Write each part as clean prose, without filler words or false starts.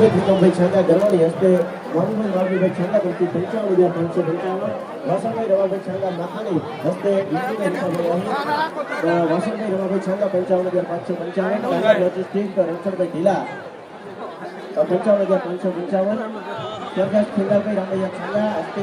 સુરત હુકમભાઈ છાંગા ગરવાણી હસ્તે મોહનભાઈ માવજીભાઈ છાંગા તરફથી 55,555, વાસણભાઈ રવાભાઈ છાંગા માખાણી હસ્તે વાસણભાઈ રવાભાઈ છાંગા 55,555, લોજિસ્ટિક રણછોડભાઈ ઢીલા 55,555, સરદાર ખેંગાભાઈ રામૈયા છાંગા હસ્તે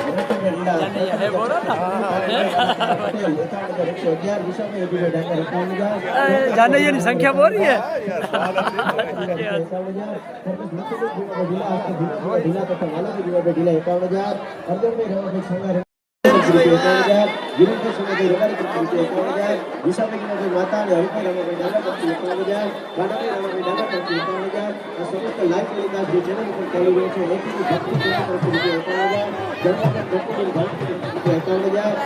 રણછોડભાઈ ઢીલા 51,111, વિશાલભાઈ અભિભાઈ ડાંગર 51,000, જાનૈયાની સંખ્યા બોલ રહી है ढीला तथा मालाजी ढीला 51,000, अर्जुनभाई रवाभाई छांगा 51,000, वीरेंद्र सिंहभाई रवारी 51,000, विशालभाई माता અને હરિભાઈ રવાભાઈ ડાંગર 51,000, કાનાભાઈ રવાભાઈ ડાંગર 51,000, આ સમસ્ત લાઈવ ટેલિકાસ્ટ જે ચેનલ ઉપર ચાલી રહ્યો છે એથી ભક્તિ ચેનલ તરફથી 51,000, જનતા ડોક્યુમેન્ટ ભારતી 51,000,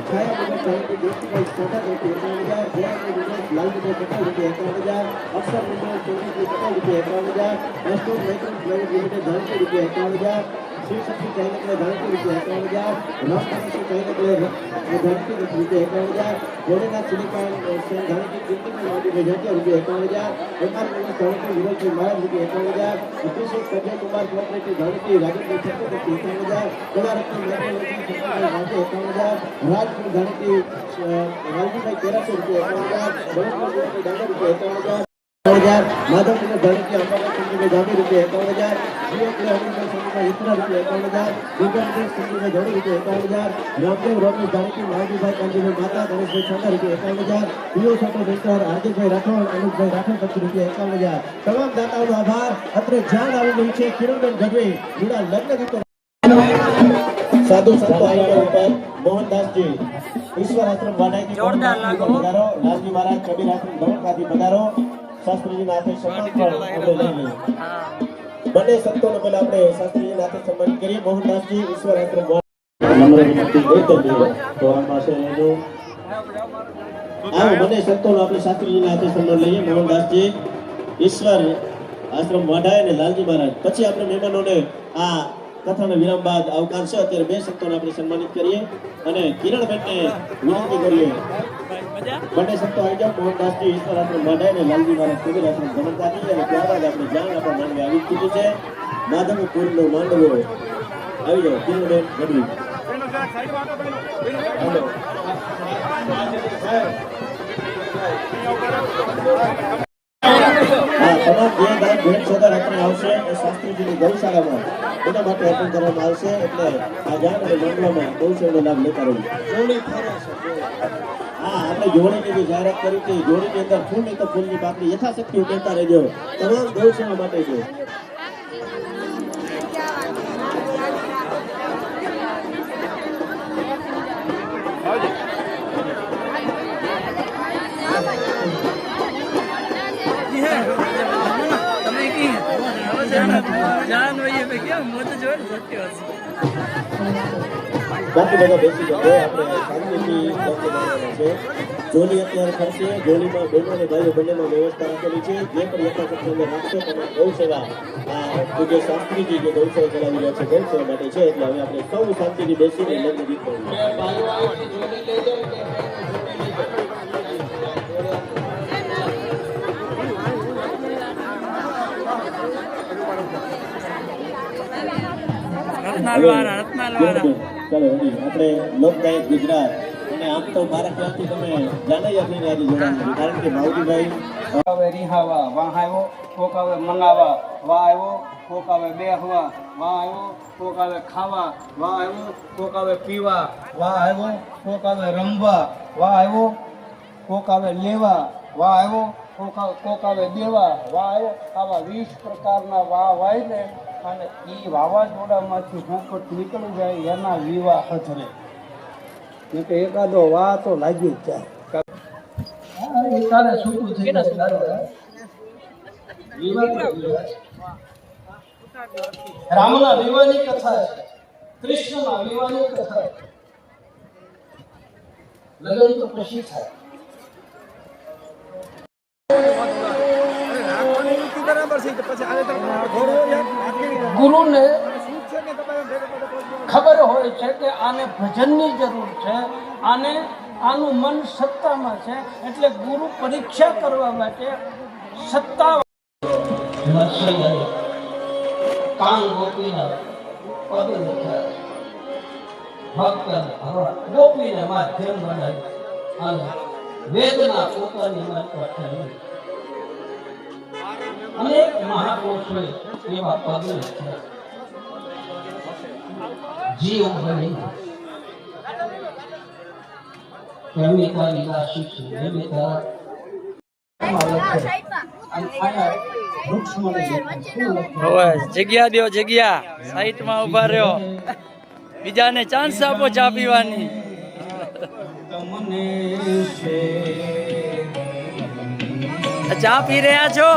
છાયા વિભાગ ચાલતી દેશભાઈ સાઠા 51,000, જયાભાઈ લાલજીભાઈ પટેલ 51,000, અક્ષર મંડળ ચૌધરી પટેલ 51,000, રસ્ટોર મેકિંગ પ્રાઇવેટ લિમિટેડ ધારકો 51,000, श्री शक्ति चाइना के धारको ₹51,000, रामपाशी चाइना के धारको ₹51,000, गोरेनाथ सिलिकॉन से धारको कीर्ति में माटी भेजाते ₹51,000, एमआर प्लस धारको विरोध के महाराज ₹51,000, अभिषेक कन्या कुमार कोऑपरेटिव धारको राजेंद्र छत्तर ₹51,000, कलारत्न मेट्रोलॉजी छत्तर ₹51,000, राजपुर धारको राजीभाई 1300 ₹51,000, बड़ोदरा ડાંગર ₹51,000, माधवनगर धारकी अंबाला संजय में जामी ₹51,000, जीओ के अनिल संजय इतना ₹51,000, दुर्गानगर संजय में जोड़ी ₹51,000, रामदेव रोमी धारकी महाजी भाई कांजी में माता गणेश भाई छांगा ₹51,000, पीओ सोटो वेंकर आरजे भाई राठौड़ अनुज भाई राठौड़ तक ₹51,000। तमाम दाताओं का आभार। अत्रे जान આવી રહી છે કિરણબેન ગઢવી જુડા લગ્ન ગીતો साधु संत आईने ऊपर मोहनदास जी ईश्वर आश्रम वाडाई की जोरदार लागो पधारो, लालजी महाराज कबीर आश्रम धवलकादी पधारो, शास्त्री जी नाथे सम्मान पर આપણે લઈ લઈએ। બંને સંતોને પહેલા આપણે શાસ્ત્રીજી નાથે સન્માન કરીએ। મોહનદાસ जी ईश्वर आश्रम નમ્ર વિનંતી કરતો તો આ પાસે રહેજો। આવો બંને સંતોનો આપણે શાસ્ત્રીજી નાથે સન્માન લઈએ। મોહનદાસ जी ईश्वर आश्रम वाडाई અને લાલજી મહારાજ પછી આપણે મહેમાનોને આ કથાના વિરામ બાદ અવકાશ છે। અત્યારે બે સંતોને આપણે સન્માનિત કરીએ અને કિરણબેનને વિનંતી કરીએ બંને સંતો આવી જાઓ। મોહનદાસજી ઈશ્વર આશ્રમ વાડાઈ અને લાલજી મહારાજ કબીર આશ્રમ ધવલકાદી અને ત્યારબાદ આપણે જાણ આપણા માંડવે આવી ચૂકી છે। માધવપુરનો માંડવો આવી જાઓ। કિરણબેન ગઢવી તમામ જે ગાય ભેટ સોદા રાખીને આવશે એ શાસ્ત્રીજીની ગૌશાળામાં એના માટે અર્પણ કરવામાં આવશે। એટલે આ જાણ અને માંડવામાં ગૌશાળાનો લાભ લેતા રહેજો। हाँ આપણે જોડીની જે જાહેરાત કરી હતી જોડીની અંદર ફૂલ નહીં તો ફૂલની પાકડી યથાશક્તિ ઉકેલતા રહેજો। તમામ ગૌશાળા માટે છે। बाकी બધા બેસી જાઓ। આપણે શાંતિથી છે। જોડી અત્યારે ખર્ચે જોડીમાં બહેનો અને ભાઈઓ બંનેમાં વ્યવસ્થા રાખેલી છે। જે પણ યથાશક્તિ અંદર રાખશો તમામ ગૌસેવા પૂજ્ય શાસ્ત્રીજી જે ગૌસેવા ચલાવી રહ્યા છે ગૌસેવા માટે છે। એટલે હવે આપણે સૌ શાંતિથી બેસીને લગ્ન ગીત ચાલો આપણે લોકગાયક ગુજરાત અને આમ તો મારા ખ્યાલથી તમે જાનૈયાજીને આજે જોડાણ કારણ કે માવજીભાઈ આવે રિહાવા વાહ આવ્યો, કોક આવે મંગાવા વાહ આવ્યો, કોક આવે બેહવા વાહ આવ્યો, કોક આવે ખાવા વાહ આવ્યો, કોક આવે પીવા વાહ આવ્યો, કોક આવે રમવા વાહ આવ્યો, કોક આવે લેવા વાહ આવ્યો, કોક આવે દેવા વાહ આવ્યો। આવા 20 પ્રકારના વાહ વાઈને અને એ વાવાઝોડામાંથી હુંકટ નીકળી જાય એના વિવાહ હથરે કે એકાદો વાહ તો લાગી જ જાય। તારે છૂટું થઈ રામના વિવાહની કથા છે, કૃષ્ણના વિવાહની કથા છે। લગ્ન તો પછી થાય। ગુરુને ખબર હોય છે કે આને ભજનની જરૂર છે, આનું મન સત્તામાં છે, એટલે ગુરુ પરીક્ષા કરવા માટે સત્તા કાન ગોપીના પદ લખ્યા ભક્ત ગોપીને માધ્યમ બનાવી અને વેદના પોતાની માતા અનેક મહાપુરુષોએ એવા પદ લખ્યા જીવ બની પ્રેમિકા વિલાસી છે પ્રેમિકા જગ્યા દો જગ્યા સાઈડમાં ઉભા રહ્યો બીજાને ચાન્સ આપો ચા પીવાની ચા પી રહ્યા છો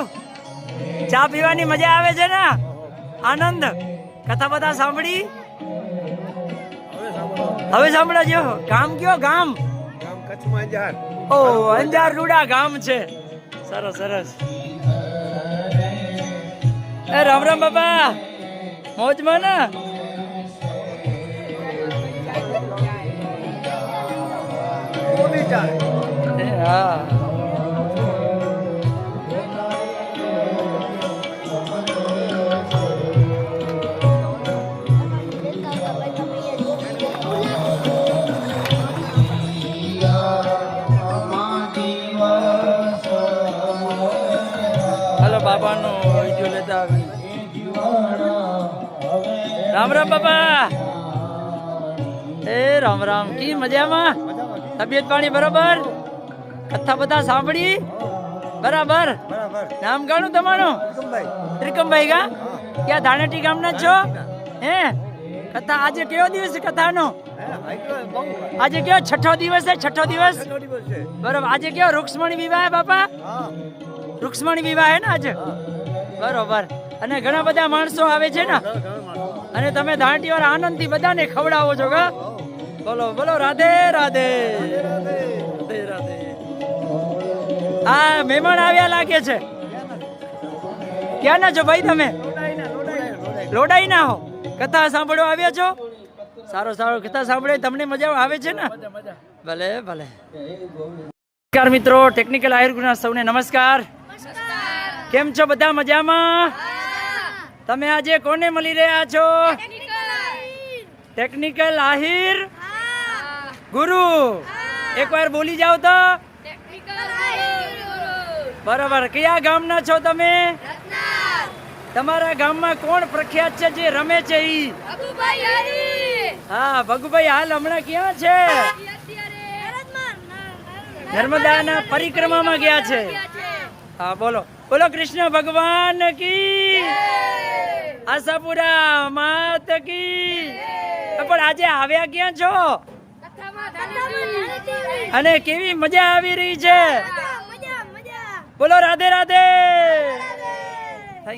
ચા પીવાની મજા આવે છે ને આનંદ કથા બધા સાંભળી હવે સાંભળજો ગામ કયો ગામ ઓ અંજાર રૂડા ગામ છે સરસ સરસ એ રામ રામ બાપા મોજમાં ને હા બાબાનો વિડિયો લેતા આવી રામ રામ બાપા એ રામ રામ કી મજામાં તબિયત પાણી બરાબર કથા બધા સાંભળી બરાબર નામ ગાણું તમારું ત્રિકમભાઈ ગા ક્યાં ધાણેટી ગામના છો હે કથા આજે કયો દિવસ છે કથાનો આજે કયો છઠ્ઠો દિવસ છે છઠ્ઠો દિવસ બરાબર આજે કયો રૂક્ષ્મણી વિવાહ બાપા રૂક્ષ્મણી વિવાહ હે ને આજે બરોબર અને ઘણા બધા માણસો આવે છે ને અને તમે ધાંટી વાળા આનંદથી બધાને ખવડાવો છો કા બોલો બોલો રાધે રાધે રાધે રાધે આ મહેમાન આવ્યા લાગે છે ક્યાં ના છો ભાઈ તમે લોડાઈ ના હો કથા સાંભળવા આવ્યા છો સારો સારો કથા સાંભળે તમને મજા આવે છે ને ભલે ભલે નમસ્કાર મિત્રો ટેકનિકલ આયુર્ગુના સૌને નમસ્કાર કેમ છો બધા મજામાં તમે આજે કોને મળી રહ્યા છો ટેકનિકલ આહિર ગુરુ એકવાર બોલી જાઓ તો બરાબર કયા ગામના છો તમે તમારા ગામમાં કોણ પ્રખ્યાત છે જે રમે છે ઈ હા ભગુભાઈ હાલ હમણાં ક્યાં છે નર્મદાના પરિક્રમામાં ગયા છે હા બોલો બોલો કૃષ્ણ ભગવાન કી આશાપુરા માત કી પણ આજે આવ્યા ક્યાં છો અને કેવી મજા આવી રહી છે બોલો રાધે રાધે